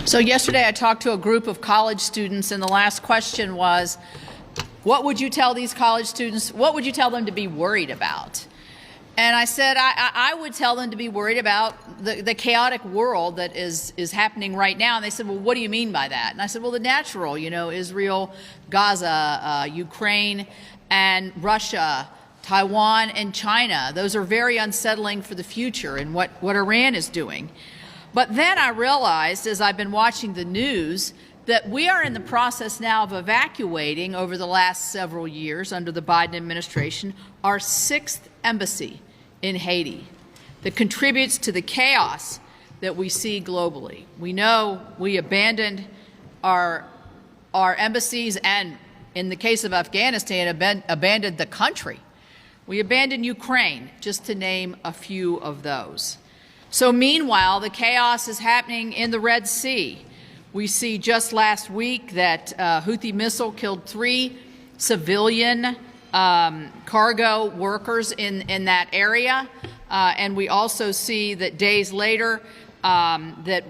So yesterday I talked to a group of college students, and the last question was, what would you tell these college students, what would you tell them to be worried about? And I said I would tell them to be worried about the chaotic world that is happening right now. And they said, well, what do you mean by that? And I said, well, the natural, Israel, Gaza, Ukraine, and Russia, Taiwan, and China. Those are very unsettling for the future and what Iran is doing. But then I realized, as I've been watching the news, that we are in the process now of evacuating, over the last several years under the Biden administration, our 6th embassy in Haiti that contributes to the chaos that we see globally. We know we abandoned our embassies, and in the case of Afghanistan, abandoned the country. We abandoned Ukraine, just to name a few of those. So meanwhile, the chaos is happening in the Red Sea. We see just last week that Houthi missile killed 3 civilian cargo workers in that area. And we also see that days later that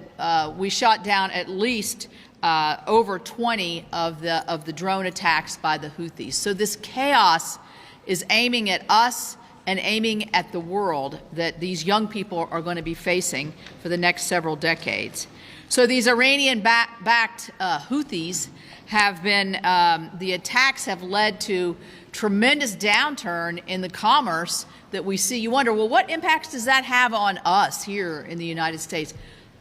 we shot down at least over 20 of the drone attacks by the Houthis. So this chaos is aiming at us and aiming at the world that these young people are going to be facing for the next several decades. So these Iranian-backed Houthis have been, the attacks have led to tremendous downturn in the commerce that we see. You wonder, well, what impacts does that have on us here in the United States?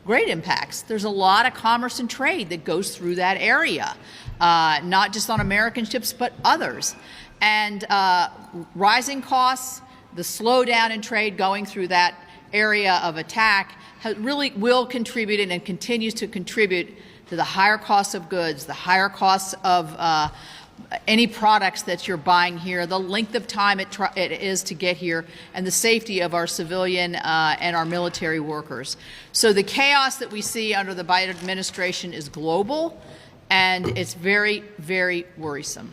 Great impacts. There's a lot of commerce and trade that goes through that area, not just on American ships, but others. And rising costs, the slowdown in trade going through that area of attack really will contribute and continues to contribute to the higher costs of goods, the higher costs of any products that you're buying here, the length of time it is to get here, and the safety of our civilian and our military workers. So the chaos that we see under the Biden administration is global, and it's very, very worrisome.